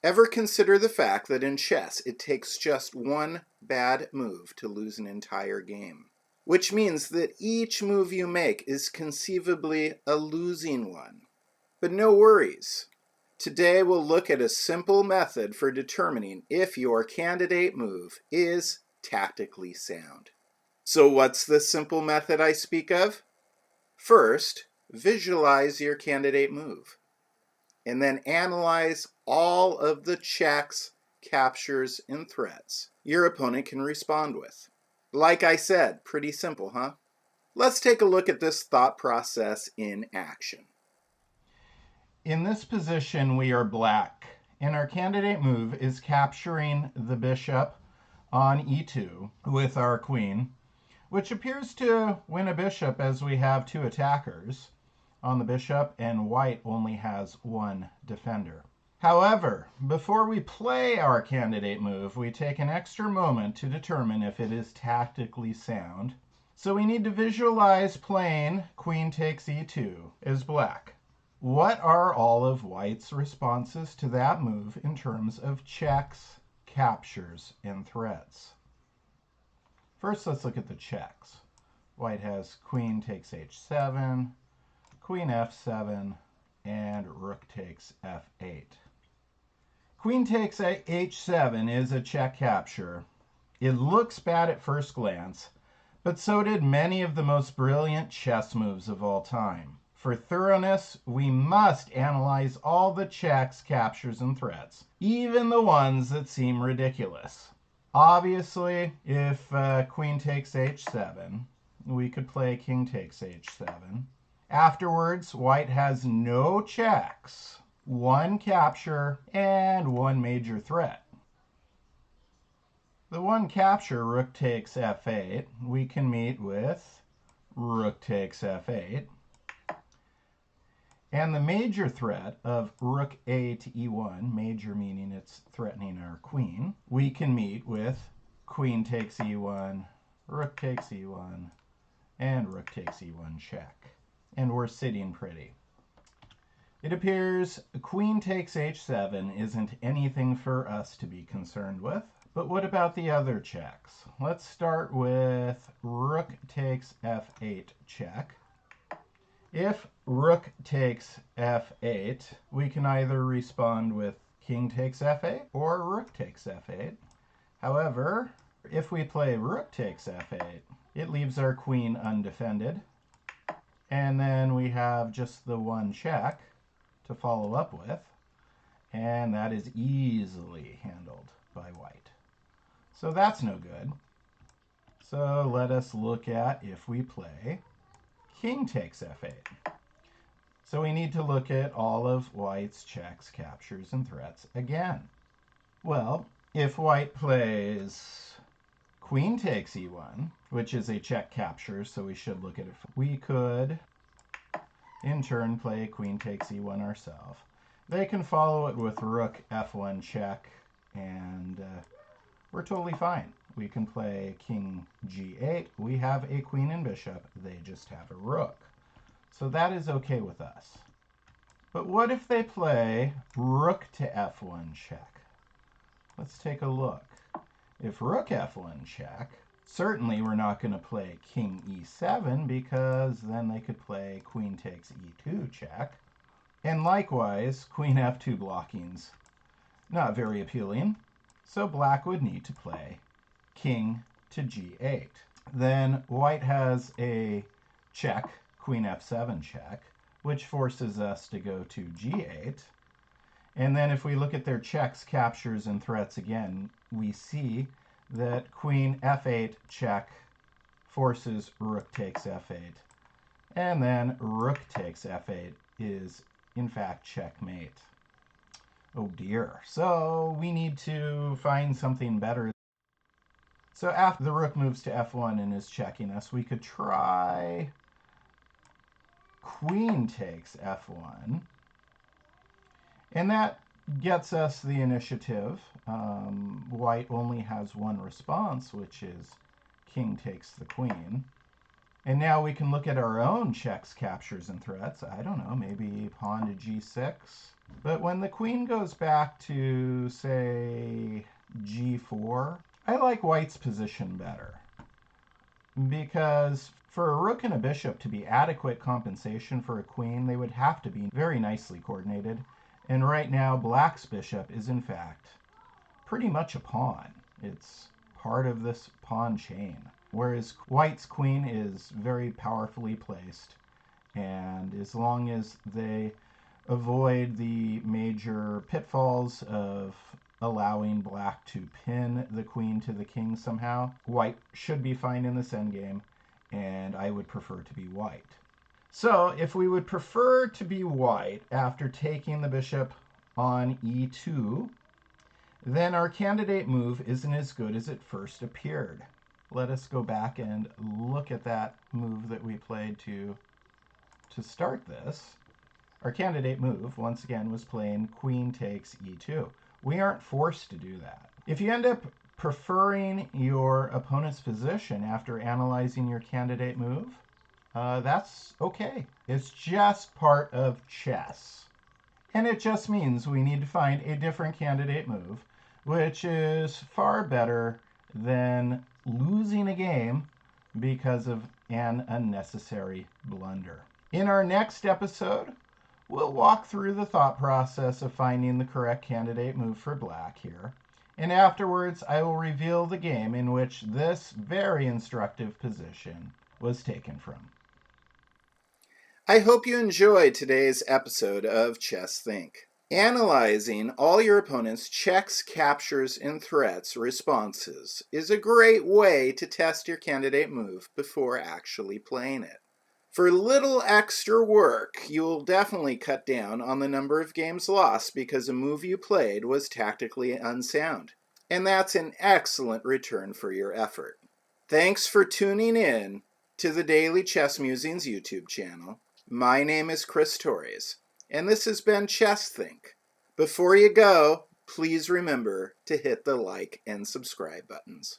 Ever consider the fact that in chess it takes just one bad move to lose an entire game? Which means that each move you make is conceivably a losing one. But no worries. Today we'll look at a simple method for determining if your candidate move is tactically sound. So what's the simple method I speak of? First, visualize your candidate move, and then analyze all of the checks, captures, and threats your opponent can respond with. Like I said, pretty simple, huh? Let's take a look at this thought process in action. In this position, we are black, and our candidate move is capturing the bishop on e2 with our queen, which appears to win a bishop as we have two attackers on the bishop, and white only has one defender. However, before we play our candidate move, we take an extra moment to determine if it is tactically sound. So we need to visualize playing queen takes e2 as black. What are all of white's responses to that move in terms of checks, captures, and threats? First, let's look at the checks. White has queen takes h7, queen f7, and rook takes f8. Queen takes h7 is a check capture. It looks bad at first glance, but so did many of the most brilliant chess moves of all time. For thoroughness, we must analyze all the checks, captures, and threats, even the ones that seem ridiculous. Obviously, if queen takes h7, we could play king takes h7. Afterwards, white has no checks, one capture, and one major threat. The one capture, rook takes f8, we can meet with rook takes f8. And the major threat of rook a to e1, major meaning it's threatening our queen, we can meet with queen takes e1, rook takes e1, and rook takes e1 check. And we're sitting pretty. It appears queen takes h7 isn't anything for us to be concerned with. But what about the other checks? Let's start with rook takes f8 check. If rook takes f8, we can either respond with king takes f8 or rook takes f8. However, if we play rook takes f8, it leaves our queen undefended. And then we have just the one check to follow up with, and that is easily handled by white. So that's no good. So let us look at if we play king takes f8. So we need to look at all of white's checks, captures, and threats again. Well, if white plays queen takes e1, which is a check capture, so we should look at it. We could, in turn, play queen takes e1 ourselves. They can follow it with rook f1 check, and we're totally fine. We can play king g8. We have a queen and bishop. They just have a rook. So that is okay with us. But what if they play rook to f1 check? Let's take a look. If rook f1 check, certainly we're not going to play king e7 because then they could play queen takes e2 check. And likewise, queen f2 blocking's not very appealing. So black would need to play king to g8. Then white has a check, queen f7 check, which forces us to go to g8. And then if we look at their checks, captures, and threats again, we see that queen f8 check forces rook takes f8. And then rook takes f8 is, in fact, checkmate. Oh dear. So we need to find something better. So after the rook moves to f1 and is checking us, we could try queen takes f1. And that gets us the initiative. White only has one response, which is king takes the queen. And now we can look at our own checks, captures, and threats. I don't know, maybe pawn to g6. But when the queen goes back to, say, g4, I like white's position better. Because for a rook and a bishop to be adequate compensation for a queen, they would have to be very nicely coordinated. And right now, black's bishop is in fact pretty much a pawn. It's part of this pawn chain. Whereas white's queen is very powerfully placed. And as long as they avoid the major pitfalls of allowing black to pin the queen to the king somehow, white should be fine in this endgame, and I would prefer to be white. So if we would prefer to be white after taking the bishop on e2, then our candidate move isn't as good as it first appeared. Let us go back and look at that move that we played to start this. Our candidate move, once again, was playing queen takes e2. We aren't forced to do that. If you end up preferring your opponent's position after analyzing your candidate move, that's okay. It's just part of chess. And it just means we need to find a different candidate move, which is far better than losing a game because of an unnecessary blunder. In our next episode, we'll walk through the thought process of finding the correct candidate move for black here. And afterwards, I will reveal the game in which this very instructive position was taken from. I hope you enjoyed today's episode of Chess Think. Analyzing all your opponent's checks, captures, and threats responses is a great way to test your candidate move before actually playing it. For little extra work, you'll definitely cut down on the number of games lost because a move you played was tactically unsound. And that's an excellent return for your effort. Thanks for tuning in to the Daily Chess Musings YouTube channel. My name is Chris Torres, and this has been Chess Think. Before you go, please remember to hit the like and subscribe buttons.